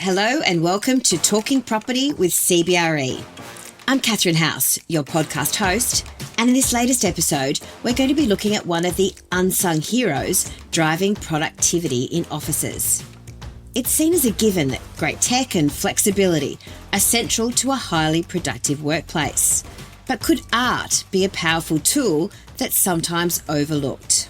Hello and welcome to Talking Property with CBRE. I'm Kathryn House, your podcast host, and in this latest episode, we're going to be looking at one of the unsung heroes driving productivity in offices. It's seen as a given that great tech and flexibility are central to a highly productive workplace. But could art be a powerful tool that's sometimes overlooked?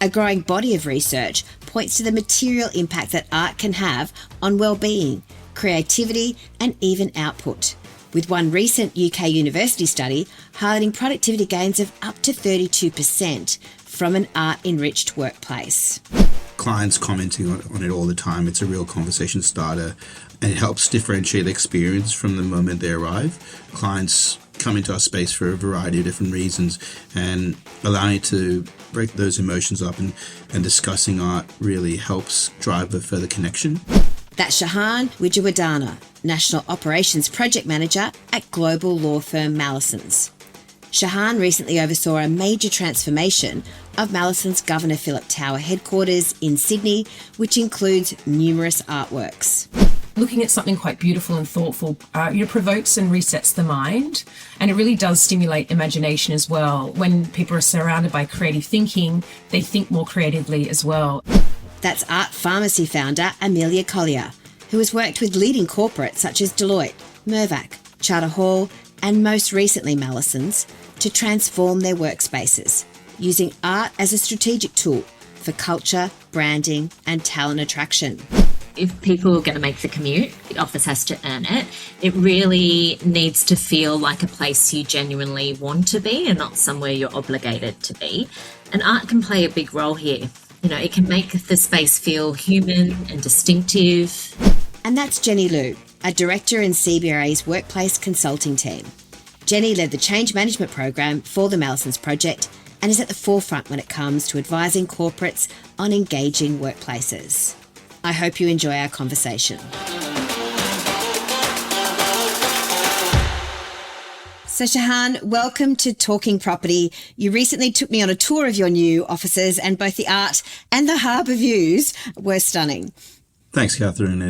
A growing body of research points to the material impact that art can have on well-being, creativity, and even output, with one recent UK university study highlighting productivity gains of up to 32% from an art-enriched workplace. Clients commenting on it all the time. It's a real conversation starter, and it helps differentiate the experience from the moment they arrive. Clients come into our space for a variety of different reasons, and allowing to break those emotions up and discussing art really helps drive a further connection. That's Shehan Wijayawardana, National Operations Project Manager at global law firm Mallesons. Shehan recently oversaw a major transformation of Mallesons Governor Phillip Tower headquarters in Sydney, which includes numerous artworks. Looking at something quite beautiful and thoughtful, provokes and resets the mind, and it really does stimulate imagination as well. When people are surrounded by creative thinking, they think more creatively as well. That's Art Pharmacy founder Emilya Colliver, who has worked with leading corporates such as Deloitte, Mirvac, Charter Hall, and most recently Mallesons to transform their workspaces, using art as a strategic tool for culture, branding, and talent attraction. If people are going to make the commute, the office has to earn it. It really needs to feel like a place you genuinely want to be and not somewhere you're obligated to be. And art can play a big role here. It can make the space feel human and distinctive. And that's Jenny Liu, a director in CBRE's workplace consulting team. Jenny led the change management program for the Mallesons project and is at the forefront when it comes to advising corporates on engaging workplaces. I hope you enjoy our conversation. So Shehan, welcome to Talking Property. You recently took me on a tour of your new offices, and both the art and the harbour views were stunning. Thanks, Kathryn.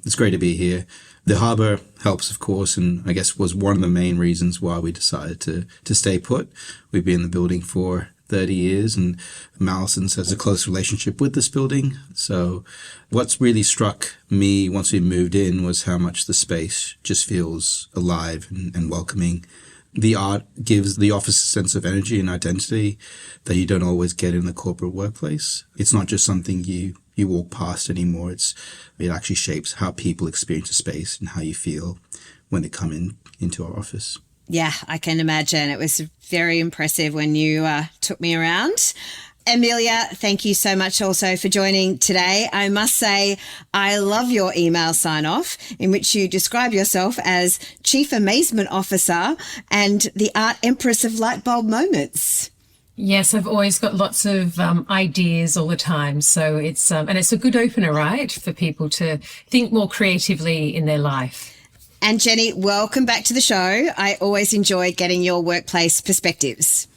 It's great to be here. The harbour helps, of course, and I guess was one of the main reasons why we decided to stay put. We've been in the building for 30 years, and Mallesons has a close relationship with this building. So what's really struck me once we moved in was how much the space just feels alive and welcoming. The art gives the office a sense of energy and identity that you don't always get in the corporate workplace. It's not just something you walk past anymore. It actually shapes how people experience a space and how you feel when they come into our office. Yeah, I can imagine. It was very impressive when you took me around. Emilya, thank you so much also for joining today. I must say, I love your email sign-off in which you describe yourself as Chief Amazement Officer and the Art Empress of Lightbulb Moments. Yes, I've always got lots of ideas all the time. So it's a good opener, right, for people to think more creatively in their life. And Jenny, welcome back to the show. I always enjoy getting your workplace perspectives.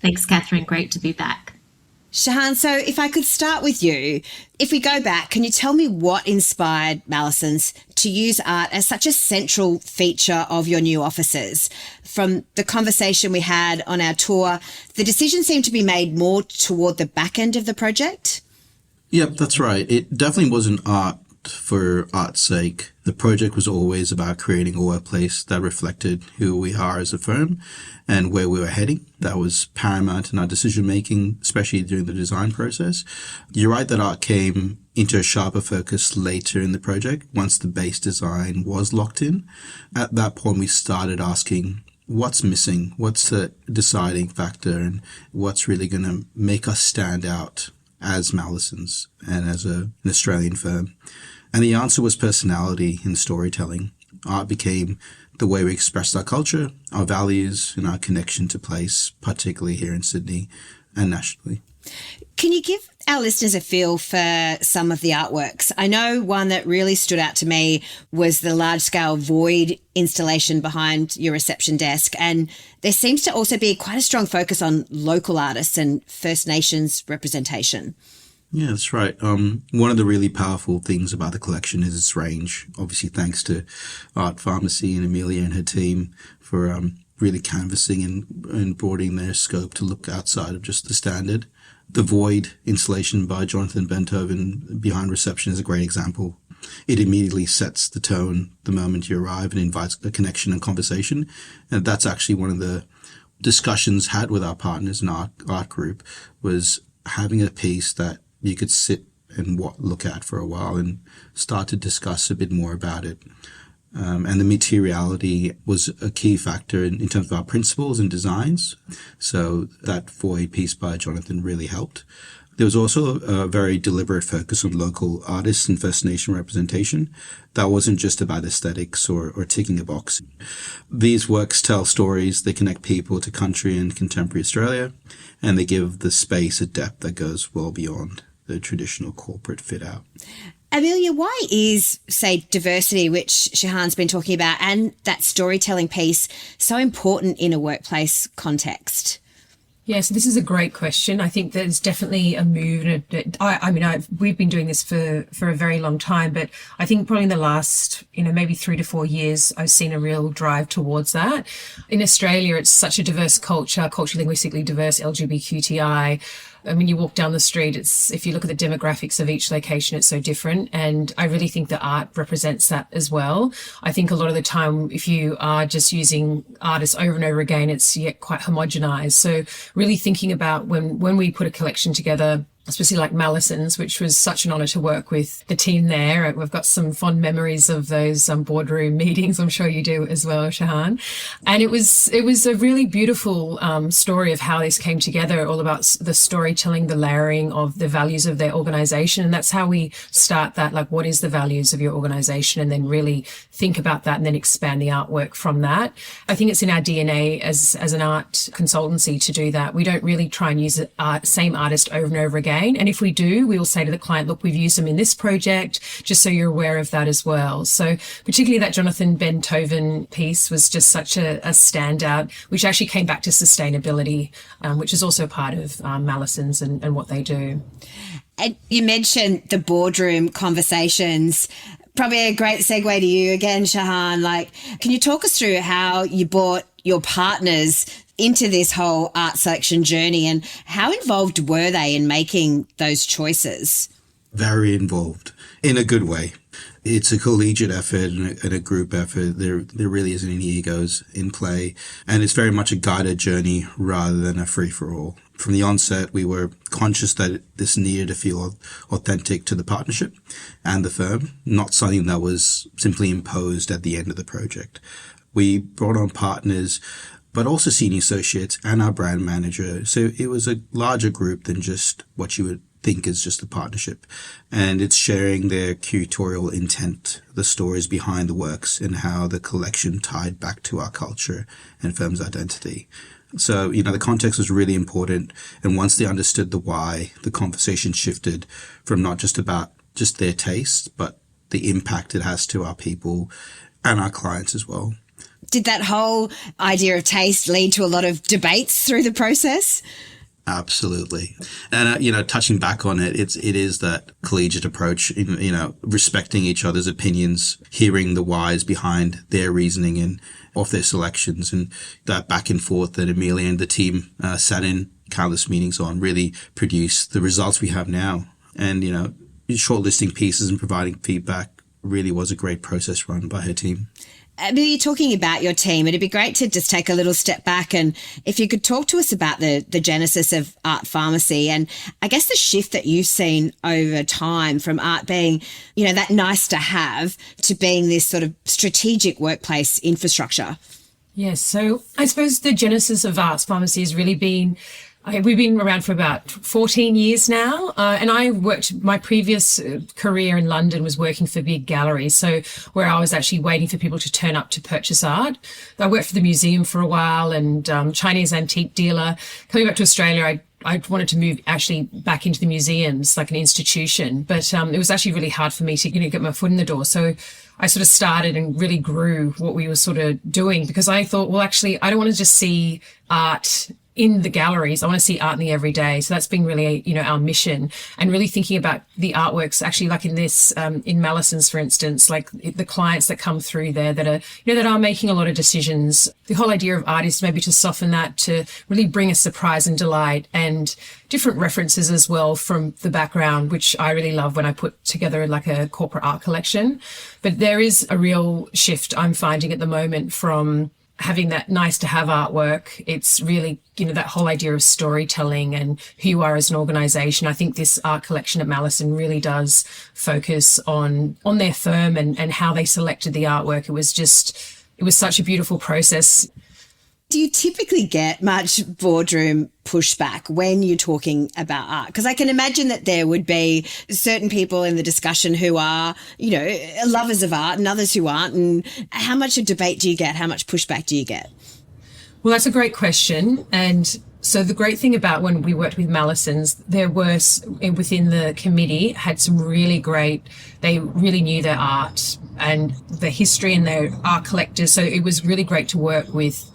Thanks, Kathryn. Great to be back. Shehan, so if I could start with you, if we go back, can you tell me what inspired Mallesons to use art as such a central feature of your new offices? From the conversation we had on our tour, the decision seemed to be made more toward the back end of the project. Yep, that's right. It definitely wasn't art for art's sake. The project was always about creating a workplace that reflected who we are as a firm and where we were heading. That was paramount in our decision making, especially during the design process. You're right that art came into a sharper focus later in the project once the base design was locked in. At that point, we started asking, what's missing? What's the deciding factor? And what's really going to make us stand out as Mallesons and as an Australian firm? And the answer was personality and storytelling. Art became the way we expressed our culture, our values, and our connection to place, particularly here in Sydney and nationally. Can you give our listeners a feel for some of the artworks? I know one that really stood out to me was the large-scale void installation behind your reception desk, and there seems to also be quite a strong focus on local artists and First Nations representation. Yeah, that's right. One of the really powerful things about the collection is its range. Obviously, thanks to Art Pharmacy and Emilya and her team for really canvassing and broadening their scope to look outside of just the standard. The Void installation by Jonathan Beethoven behind reception is a great example. It immediately sets the tone the moment you arrive and invites a connection and conversation. And that's actually one of the discussions had with our partners in our art group, was having a piece that you could sit and look at for a while and start to discuss a bit more about it. And the materiality was a key factor in terms of our principles and designs. So that Void piece by Jonathan really helped. There was also a very deliberate focus on local artists and First Nation representation. That wasn't just about aesthetics or ticking a box. These works tell stories, they connect people to country and contemporary Australia, and they give the space a depth that goes well beyond the traditional corporate fit out. Emilya, why is, say, diversity, which Shehan's been talking about, and that storytelling piece so important in a workplace context? Yeah, so this is a great question. I think there's definitely a move. We've been doing this for a very long time, but I think probably in the last, maybe 3 to 4 years, I've seen a real drive towards that. In Australia, it's such a diverse culture, culturally, linguistically diverse, LGBTQI. I mean, you walk down the street, if you look at the demographics of each location, it's so different. And I really think that art represents that as well. I think a lot of the time, if you are just using artists over and over again, it's yet quite homogenized. So really thinking about when we put a collection together, especially like Mallesons, which was such an honour to work with the team there. We've got some fond memories of those boardroom meetings. I'm sure you do as well, Shehan. And it was a really beautiful story of how this came together, all about the storytelling, the layering of the values of their organisation. And that's how we start that, like, what is the values of your organisation? And then really think about that and then expand the artwork from that. I think it's in our DNA as an art consultancy to do that. We don't really try and use the same artist over and over again. And if we do, we will say to the client, look, we've used them in this project, just so you're aware of that as well. So particularly that Jonathan Beethoven piece was just such a standout, which actually came back to sustainability, which is also part of Mallesons and what they do. And you mentioned the boardroom conversations. Probably a great segue to you again, Shehan. Can you talk us through how you brought your partners into this whole art selection journey, and how involved were they in making those choices? Very involved, in a good way. It's a collegiate effort and a group effort. There really isn't any egos in play, and it's very much a guided journey rather than a free-for-all. From the onset, we were conscious that this needed to feel authentic to the partnership and the firm, not something that was simply imposed at the end of the project. We brought on partners, but also senior associates and our brand manager. So it was a larger group than just what you would think is just a partnership. And it's sharing their curatorial intent, the stories behind the works, and how the collection tied back to our culture and firm's identity. So, the context was really important. And once they understood the why, the conversation shifted from not just about just their taste, but the impact it has to our people and our clients as well. Did that whole idea of taste lead to a lot of debates through the process? Absolutely. And, touching back on it, it is that collegiate approach, respecting each other's opinions, hearing the whys behind their reasoning and of their selections, and that back and forth that Emilya and the team sat in countless meetings on really produced the results we have now. And, shortlisting pieces and providing feedback really was a great process run by her team. You're talking about your team. It'd be great to just take a little step back, and if you could talk to us about the genesis of Art Pharmacy, and I guess the shift that you've seen over time from art being, that nice to have, to being this sort of strategic workplace infrastructure. Yes, so I suppose the genesis of Art Pharmacy has really been, we've been around for about 14 years now, and I worked, my previous career in London was working for big galleries, so where I was actually waiting for people to turn up to purchase art. I worked for the museum for a while and Chinese antique dealer. Coming back to Australia, I wanted to move actually back into the museums, like an institution, but it was actually really hard for me to get my foot in the door. So I sort of started and really grew what we were sort of doing, because I thought, well, actually, I don't want to just see art in the galleries. I want to see art in the everyday. So that's been really, our mission, and really thinking about the artworks actually, like in this, in Mallesons, for instance, like the clients that come through there that are, that are making a lot of decisions. The whole idea of art is maybe to soften that, to really bring a surprise and delight, and different references as well from the background, which I really love when I put together like a corporate art collection. But there is a real shift I'm finding at the moment from having that nice to have artwork. It's really, that whole idea of storytelling and who you are as an organisation. I think this art collection at Mallesons really does focus on their firm and how they selected the artwork. It was such a beautiful process. Do you typically get much boardroom pushback when you're talking about art? Because I can imagine that there would be certain people in the discussion who are, lovers of art and others who aren't. And how much of debate do you get? How much pushback do you get? Well, that's a great question. And so the great thing about when we worked with Mallesons, there were within the committee had some really great, they really knew their art and the history, and their art collectors. So it was really great to work with.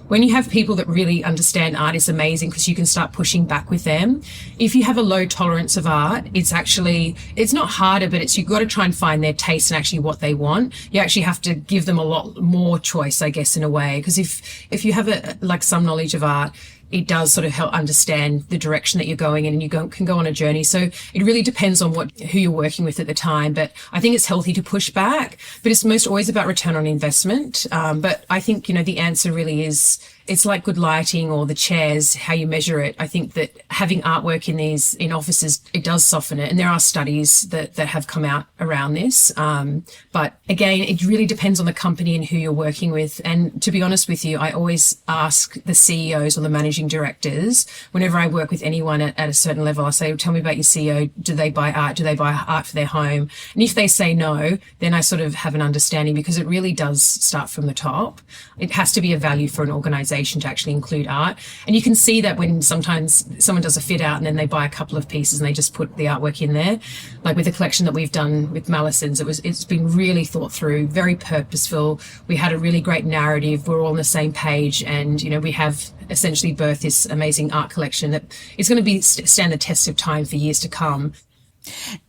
When you have people that really understand art, is amazing because you can start pushing back with them. If you have a low tolerance of art, it's not harder, but you've got to try and find their taste and actually what they want. You actually have to give them a lot more choice, I guess, in a way. Because if you have some knowledge of art, it does sort of help understand the direction that you're going in, and you can go on a journey. So it really depends on who you're working with at the time. But I think it's healthy to push back, but it's most always about return on investment. But I think, the answer really is, it's like good lighting or the chairs, how you measure it. I think that having artwork in offices, it does soften it. And there are studies that have come out around this. But again, it really depends on the company and who you're working with. And to be honest with you, I always ask the CEOs or the managing directors, whenever I work with anyone at a certain level, I say, tell me about your CEO. Do they buy art? Do they buy art for their home? And if they say no, then I sort of have an understanding, because it really does start from the top. It has to be a value for an organization to actually include art. And you can see that when sometimes someone does a fit out and then they buy a couple of pieces and they just put the artwork in there. Like with the collection that we've done with Mallesons, it's been really thought through, very purposeful. We had a really great narrative. We're all on the same page, and we have essentially birthed this amazing art collection that is going to stand the test of time for years to come.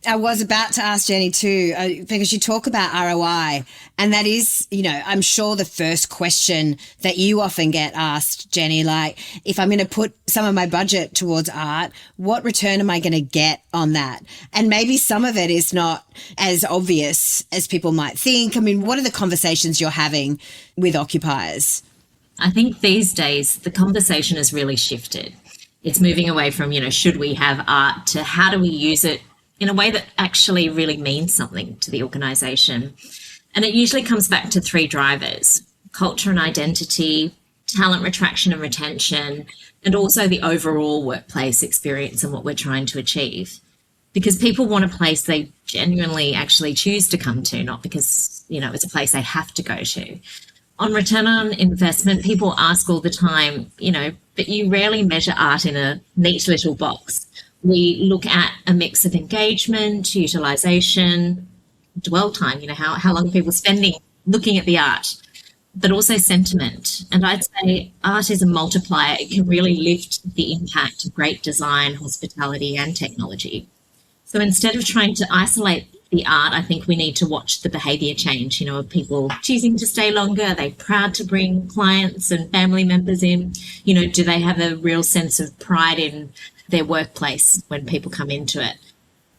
I was about to ask Jenny too, because you talk about ROI, and that is, I'm sure the first question that you often get asked, Jenny, like, if I'm going to put some of my budget towards art, what return am I going to get on that? And maybe some of it is not as obvious as people might think. I mean, what are the conversations you're having with occupiers? I think these days the conversation has really shifted. It's moving away from, should we have art, to how do we use it in a way that actually really means something to the organisation. And it usually comes back to 3 drivers: culture and identity, talent retraction and retention, and also the overall workplace experience and what we're trying to achieve. Because people want a place they genuinely actually choose to come to, not because, it's a place they have to go to. On return on investment, people ask all the time, but you rarely measure art in a neat little box. We look at a mix of engagement, utilisation, dwell time, how long are people spending looking at the art, but also sentiment. And I'd say art is a multiplier. It can really lift the impact of great design, hospitality and technology. So instead of trying to isolate the art, I think we need to watch the behaviour change, of people choosing to stay longer. Are they proud to bring clients and family members in? Do they have a real sense of pride in their workplace when people come into it?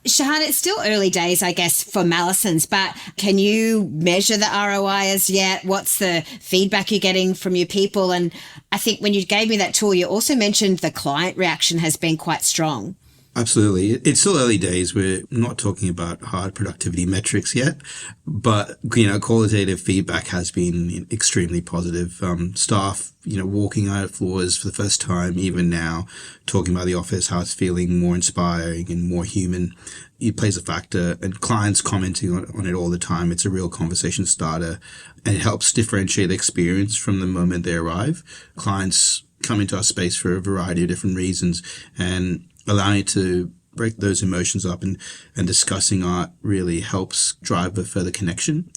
Shehan, it's still early days, I guess, for Mallesons, but can you measure the ROI as yet? What's the feedback you're getting from your people? And I think when you gave me that tour, you also mentioned the client reaction has been quite strong. Absolutely. It's still early days. We're not talking about hard productivity metrics yet, but, qualitative feedback has been extremely positive. Staff, walking out of floors for the first time, even now, talking about the office, how it's feeling more inspiring and more human. It plays a factor, and clients commenting on it all the time. It's a real conversation starter, and it helps differentiate the experience from the moment they arrive. Clients come into our space for a variety of different reasons, and allowing it to break those emotions up and discussing art really helps drive a further connection.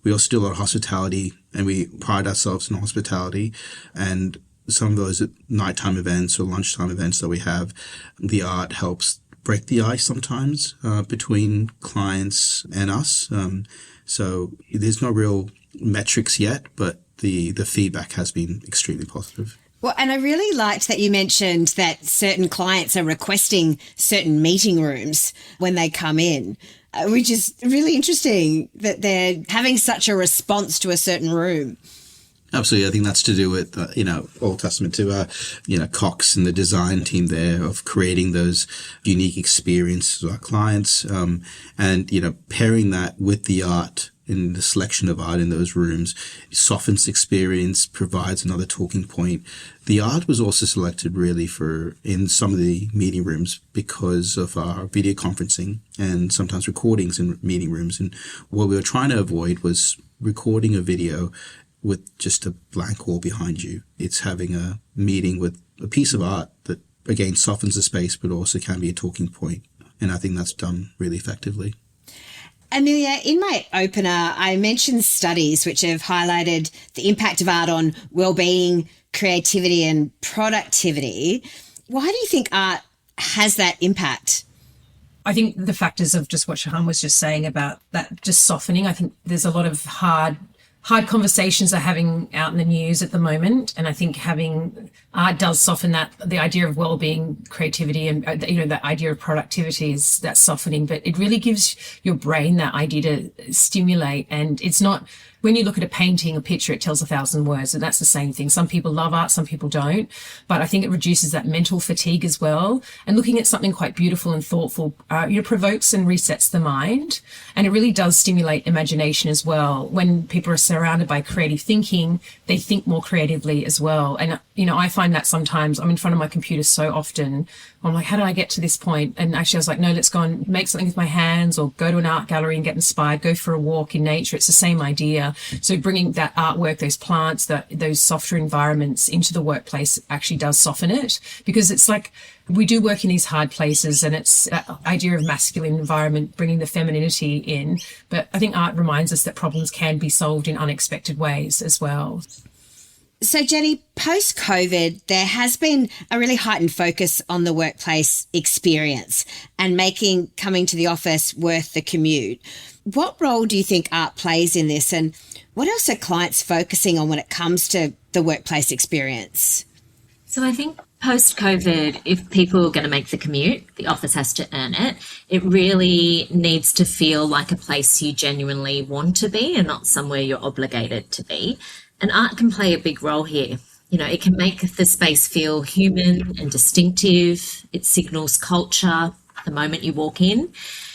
We also do a lot of hospitality, and we pride ourselves in hospitality. And some of those nighttime events or lunchtime events that we have, the art helps break the ice sometimes between clients and us. So there's no real metrics yet, but the feedback has been extremely positive. Well, and I really liked that you mentioned that certain clients are requesting certain meeting rooms when they come in, which is really interesting that they're having such a response to a certain room. Absolutely. I think that's to do with, all testament to, Cox and the design team there of creating those unique experiences with our clients. And pairing that with the art in the selection of art in those rooms softens experience, provides another talking point. The art was also selected really in some of the meeting rooms because of our video conferencing and sometimes recordings in meeting rooms. And what we were trying to avoid was recording a video with just a blank wall behind you. It's having a meeting with a piece of art that, again, softens the space, but also can be a talking point. And I think that's done really effectively. Emilya, in my opener, I mentioned studies which have highlighted the impact of art on wellbeing, creativity and productivity. Why do you think art has that impact? I think the factors of just what Shehan was just saying about that just softening. I think there's a lot of hard conversations are having out in the news at the moment. And I think having art does soften that, the idea of well-being, creativity, and, that idea of productivity is that softening, but it really gives your brain that idea to stimulate. And it's not, when you look at a painting, a picture, it tells 1,000 words, and that's the same thing. Some people love art, some people don't, but I think it reduces that mental fatigue as well. And looking at something quite beautiful and thoughtful, provokes and resets the mind, and it really does stimulate imagination as well. When people are surrounded by creative thinking, they think more creatively as well. And, I find that sometimes I'm in front of my computer so often, I'm like, how did I get to this point? And actually I was like, no, let's go and make something with my hands or go to an art gallery and get inspired, go for a walk in nature. It's the same idea. So bringing that artwork, those plants, those softer environments into the workplace actually does soften it, because it's like we do work in these hard places, and it's that idea of masculine environment, bringing the femininity in. But I think art reminds us that problems can be solved in unexpected ways as well. So, Jenny, post-COVID, there has been a really heightened focus on the workplace experience and making coming to the office worth the commute. What role do you think art plays in this, and what else are clients focusing on when it comes to the workplace experience? So I think post-COVID, if people are going to make the commute, the office has to earn it. It really needs to feel like a place you genuinely want to be and not somewhere you're obligated to be. And art can play a big role here. It can make the space feel human and distinctive. It signals culture the moment you walk in.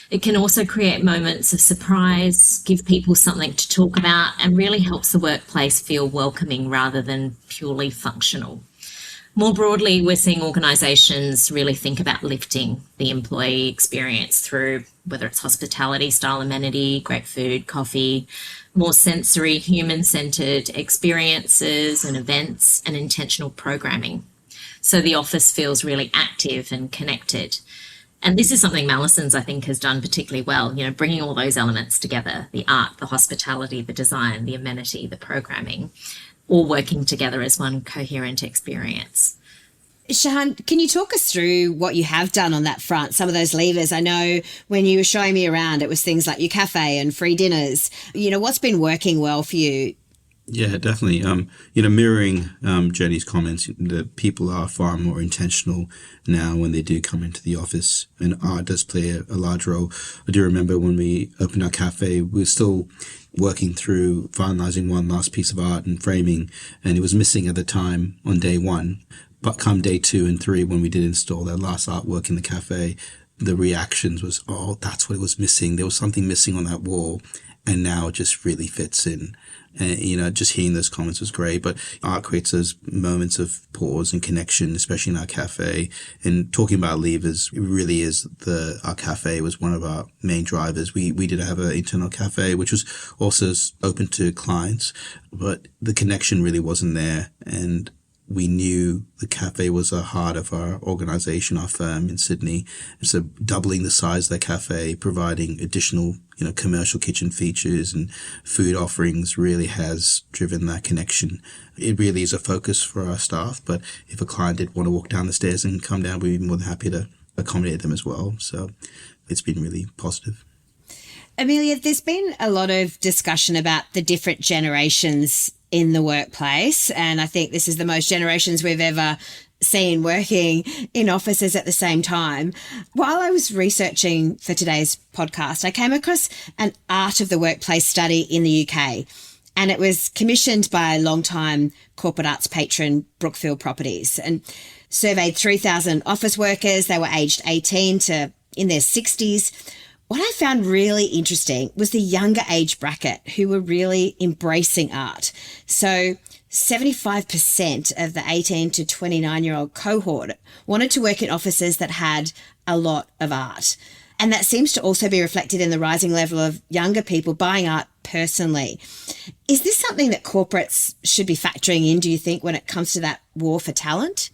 It can also create moments of surprise, give people something to talk about, and really helps the workplace feel welcoming rather than purely functional. More broadly, we're seeing organisations really think about lifting the employee experience through whether it's hospitality-style amenity, great food, coffee, more sensory, human-centred experiences and events, and intentional programming. So the office feels really active and connected. And this is something Mallesons, I think, has done particularly well, bringing all those elements together, the art, the hospitality, the design, the amenity, the programming, all working together as one coherent experience. Shehan, can you talk us through what you have done on that front, some of those levers? I know when you were showing me around, it was things like your cafe and free dinners. What's been working well for you? Yeah, definitely. Mirroring Jenny's comments, that people are far more intentional now when they do come into the office, and art does play a large role. I do remember when we opened our cafe, we were still working through finalizing one last piece of art and framing, and it was missing at the time on day one. But come day 2 and 3, when we did install that last artwork in the cafe, the reactions was, oh, that's what it was missing. There was something missing on that wall, and now it just really fits in. And, just hearing those comments was great. But art creates those moments of pause and connection, especially in our cafe. And talking about levers, it really is our cafe was one of our main drivers. We did have an internal cafe, which was also open to clients, but the connection really wasn't there. And we knew the cafe was the heart of our organisation, our firm in Sydney. So doubling the size of the cafe, providing additional, commercial kitchen features and food offerings really has driven that connection. It really is a focus for our staff, but if a client did want to walk down the stairs and come down, we'd be more than happy to accommodate them as well. So it's been really positive. Emilya, there's been a lot of discussion about the different generations in the workplace, and I think this is the most generations we've ever seen working in offices at the same time. While I was researching for today's podcast, I came across an art of the workplace study in the UK, and it was commissioned by longtime corporate arts patron Brookfield Properties, and surveyed 3,000 office workers. They were aged 18 to in their 60s. What I found really interesting was the younger age bracket who were really embracing art. So 75% of the 18 to 29-year-old cohort wanted to work in offices that had a lot of art. And that seems to also be reflected in the rising level of younger people buying art personally. Is this something that corporates should be factoring in, do you think, when it comes to that war for talent?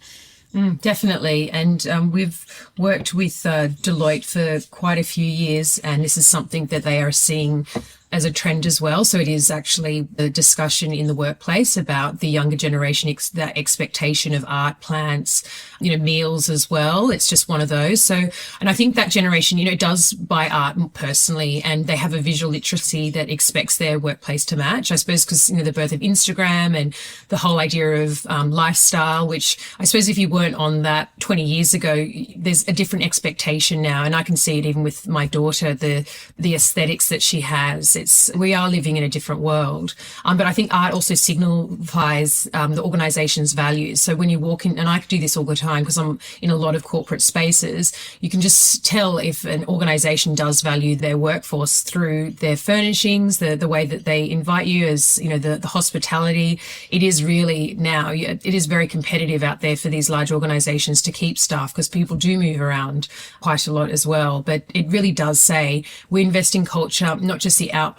Definitely. And we've worked with Deloitte for quite a few years, and this is something that they are seeing as a trend as well. So it is actually a discussion in the workplace about the younger generation, that expectation of art, plants, meals as well. It's just one of those. So, and I think that generation, does buy art personally, and they have a visual literacy that expects their workplace to match. I suppose because, the birth of Instagram and the whole idea of lifestyle, which I suppose if you weren't on that 20 years ago, there's a different expectation now. And I can see it even with my daughter, the aesthetics that she has. We are living in a different world. But I think art also signifies the organisation's values. So when you walk in, and I do this all the time because I'm in a lot of corporate spaces, you can just tell if an organisation does value their workforce through their furnishings, the way that they invite you, as the hospitality. It is really now, it is very competitive out there for these large organisations to keep staff, because people do move around quite a lot as well. But it really does say we invest in culture, not just the outputs,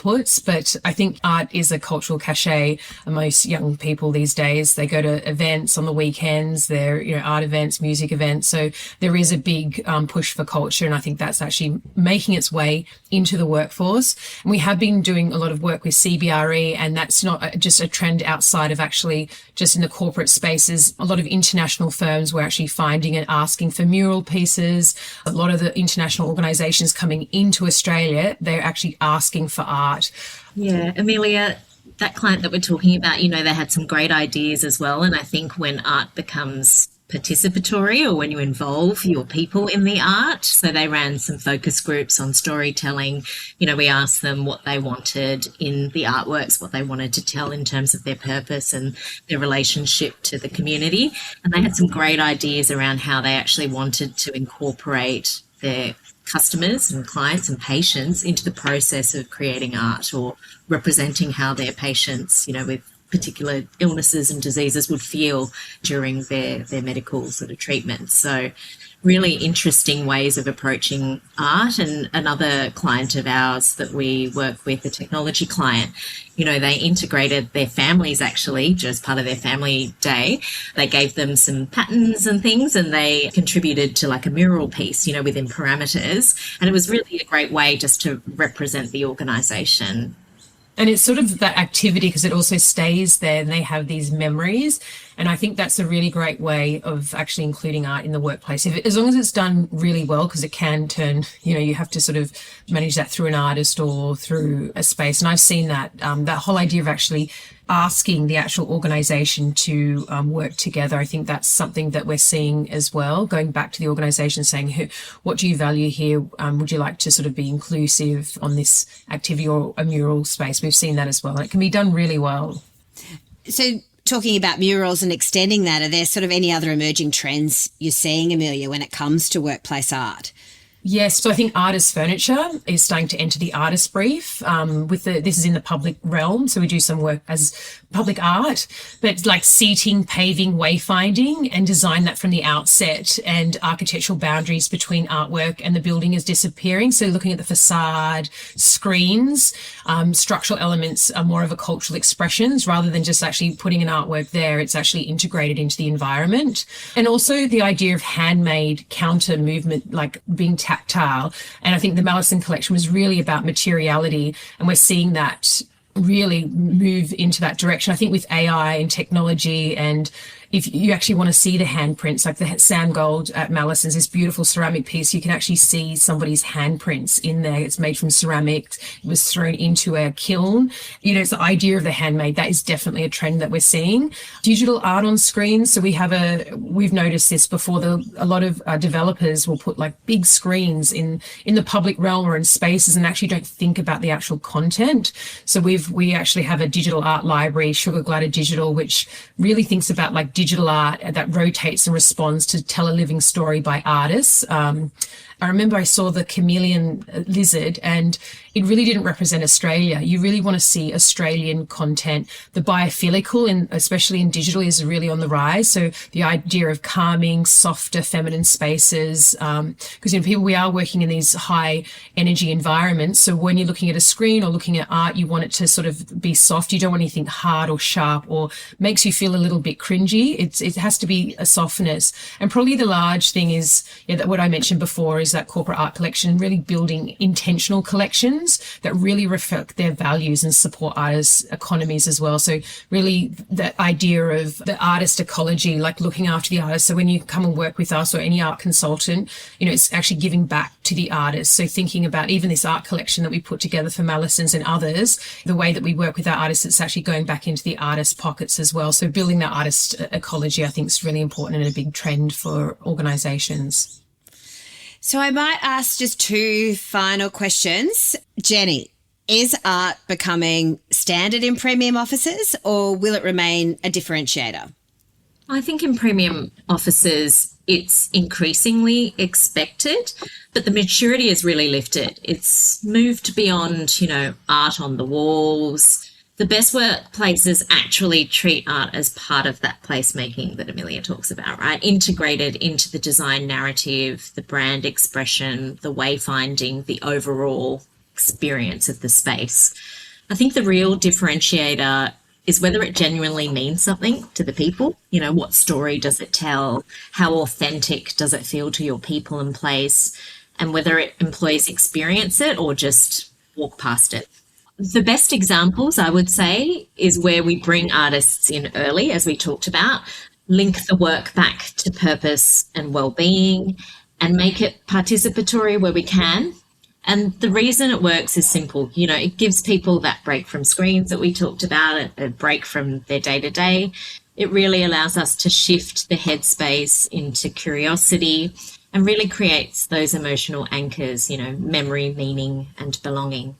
but I think art is a cultural cachet. Most young people these days, they go to events on the weekends, they're art events, music events. So there is a big push for culture, and I think that's actually making its way into the workforce. And we have been doing a lot of work with CBRE, and that's not just a trend outside of actually just in the corporate spaces. A lot of international firms were actually finding and asking for mural pieces. A lot of the international organisations coming into Australia, they're actually asking for art. Yeah, Emilya, that client that we're talking about, they had some great ideas as well. And I think when art becomes participatory, or when you involve your people in the art, so they ran some focus groups on storytelling. We asked them what they wanted in the artworks, what they wanted to tell in terms of their purpose and their relationship to the community. And they had some great ideas around how they actually wanted to incorporate their customers and clients and patients into the process of creating art, or representing how their patients, with particular illnesses and diseases would feel during their medical sort of treatment. So really interesting ways of approaching art. And another client of ours that we work with, a technology client, they integrated their families actually, just part of their family day. They gave them some patterns and things, and they contributed to like a mural piece, within parameters. And it was really a great way just to represent the organisation. And it's sort of that activity, because it also stays there and they have these memories. And I think that's a really great way of actually including art in the workplace, as long as it's done really well, because it can turn, you have to sort of manage that through an artist or through a space. And I've seen that, that whole idea of actually asking the actual organisation to work together. I think that's something that we're seeing as well, going back to the organisation saying, what do you value here? Would you like to sort of be inclusive on this activity or a mural space? We've seen that as well. And it can be done really well. So talking about murals and extending that, are there sort of any other emerging trends you're seeing, Emilya, when it comes to workplace art? Yes, so I think artist furniture is starting to enter the artist brief. This is in the public realm, so we do some work as public art, but like seating, paving, wayfinding, and design that from the outset. And architectural boundaries between artwork and the building is disappearing. So looking at the facade, screens, structural elements are more of a cultural expressions rather than just actually putting an artwork there. It's actually integrated into the environment, and also the idea of handmade counter movement, like being tactile. And I think the Mallesons collection was really about materiality, and we're seeing that really move into that direction. I think with AI and technology, and if you actually want to see the handprints, like the Sam Gold at Mallesons, this beautiful ceramic piece, you can actually see somebody's handprints in there. It's made from ceramic. It was thrown into a kiln. It's the idea of the handmade. That is definitely a trend that we're seeing. Digital art on screens. So we've noticed this before. A lot of developers will put like big screens in the public realm or in spaces and actually don't think about the actual content. So we actually have a digital art library, Sugar Glider Digital, which really thinks about like digital art that rotates and responds to tell a living story by artists. I remember I saw the chameleon lizard, and it really didn't represent Australia. You really want to see Australian content. The biophilical, especially in digital, is really on the rise. So the idea of calming, softer, feminine spaces, because we are working in these high energy environments. So when you're looking at a screen or looking at art, you want it to sort of be soft. You don't want anything hard or sharp or makes you feel a little bit cringy. It has to be a softness. And probably the large thing is, what I mentioned before is that corporate art collection, really building intentional collections that really reflect their values and support artists' economies as well. So really the idea of the artist ecology, like looking after the artist. So when you come and work with us or any art consultant, it's actually giving back to the artist. So thinking about even this art collection that we put together for Mallesons and others, the way that we work with our artists, it's actually going back into the artist pockets as well. So building that artist ecology, I think, is really important and a big trend for organisations. So I might ask just two final questions. Jenny, is art becoming standard in premium offices, or will it remain a differentiator? I think in premium offices, it's increasingly expected, but the maturity is really lifted. It's moved beyond, art on the walls. The best workplaces actually treat art as part of that placemaking that Emilya talks about, right? Integrated into the design narrative, the brand expression, the wayfinding, the overall experience of the space. I think the real differentiator is whether it genuinely means something to the people. What story does it tell? How authentic does it feel to your people and place? And whether employees experience it or just walk past it. The best examples, I would say, is where we bring artists in early, as we talked about, link the work back to purpose and well-being, and make it participatory where we can. And the reason it works is simple. It gives people that break from screens that we talked about, a break from their day-to-day. It really allows us to shift the headspace into curiosity and really creates those emotional anchors, memory, meaning, and belonging.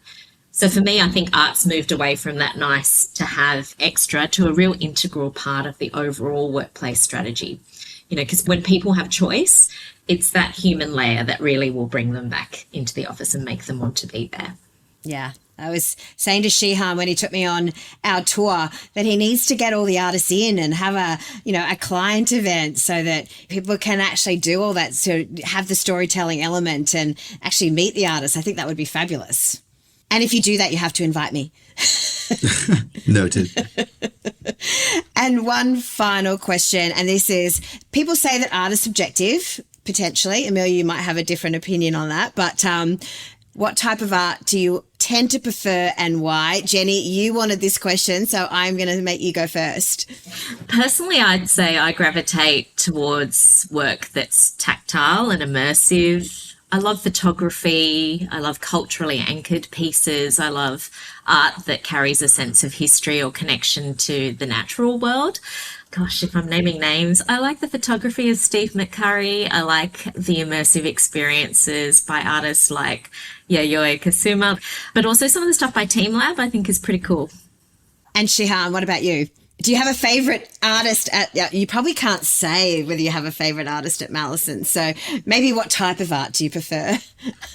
So for me, I think art's moved away from that nice to have extra to a real integral part of the overall workplace strategy. Because when people have choice, it's that human layer that really will bring them back into the office and make them want to be there. Yeah. I was saying to Shehan when he took me on our tour that he needs to get all the artists in and have a client event so that people can actually do all that, so have the storytelling element and actually meet the artists. I think that would be fabulous. And if you do that, you have to invite me. Noted. And one final question, and this is, people say that art is subjective, potentially. Emilya, you might have a different opinion on that, but what type of art do you tend to prefer and why? Jenny, you wanted this question, so I'm going to make you go first. Personally, I'd say I gravitate towards work that's tactile and immersive. I love photography. I love culturally anchored pieces. I love art that carries a sense of history or connection to the natural world. Gosh, if I'm naming names, I like the photography of Steve McCurry. I like the immersive experiences by artists like Yayoi Kusuma, but also some of the stuff by Team Lab I think is pretty cool. And Shehan, what about you? Do you have a favourite artist you probably can't say whether you have a favourite artist at Mallesons, so maybe what type of art do you prefer?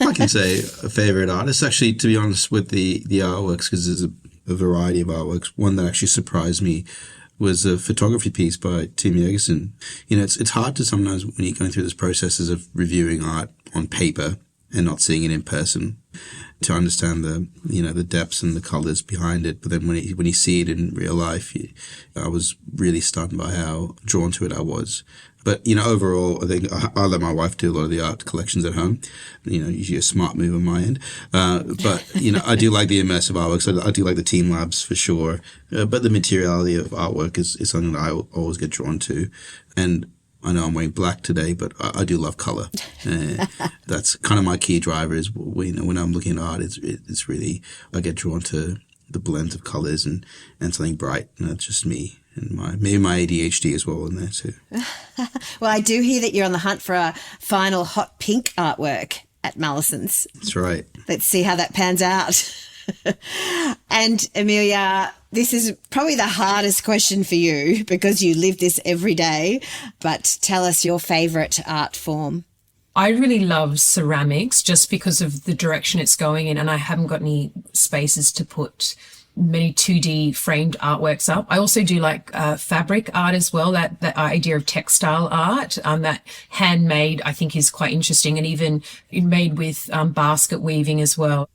I can say a favourite artist. Actually, to be honest, with the artworks, because there's a variety of artworks, one that actually surprised me was a photography piece by Tim Jurgensen. It's hard to sometimes, when you're going through this processes of reviewing art on paper and not seeing it in person, to understand the depths and the colors behind it. But then when you see it in real life, I was really stunned by how drawn to it I was. But, overall, I think I let my wife do a lot of the art collections at home. Usually a smart move on my end. But, I do like the immersive artwork. So I do like the team labs for sure. But the materiality of artwork is something that I always get drawn to. And I know I'm wearing black today, but I do love color. That's kind of my key driver is, when I'm looking at art, it's really, I get drawn to the blend of colors and something bright. And that's just me and maybe my ADHD as well in there too. Well, I do hear that you're on the hunt for a final hot pink artwork at Mallesons. That's right. Let's see how that pans out. And Emilya, this is probably the hardest question for you because you live this every day, but tell us your favourite art form. I really love ceramics just because of the direction it's going in, and I haven't got any spaces to put many 2D framed artworks up. I also do like fabric art as well, that idea of textile art, that handmade I think is quite interesting, and even made with basket weaving as well.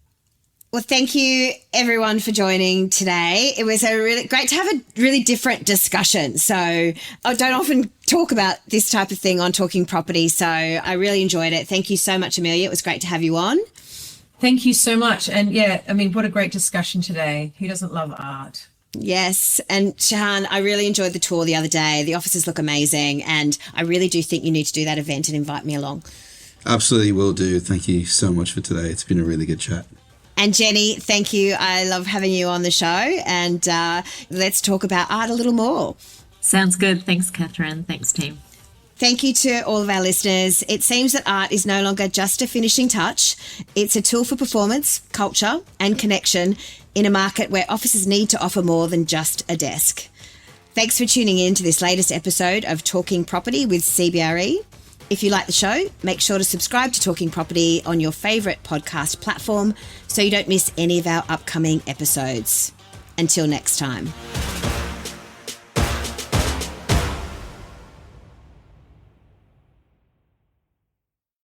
Well, thank you everyone for joining today. It was really great to have a really different discussion. So I don't often talk about this type of thing on Talking Property, so I really enjoyed it. Thank you so much, Emilya. It was great to have you on. Thank you so much. And what a great discussion today. Who doesn't love art? Yes. And Shehan, I really enjoyed the tour the other day. The offices look amazing, and I really do think you need to do that event and invite me along. Absolutely will do. Thank you so much for today. It's been a really good chat. And Jenny, thank you. I love having you on the show, and let's talk about art a little more. Sounds good. Thanks, Kathryn. Thanks, team. Thank you to all of our listeners. It seems that art is no longer just a finishing touch. It's a tool for performance, culture and connection in a market where offices need to offer more than just a desk. Thanks for tuning in to this latest episode of Talking Property with CBRE. If you like the show, make sure to subscribe to Talking Property on your favourite podcast platform so you don't miss any of our upcoming episodes. Until next time.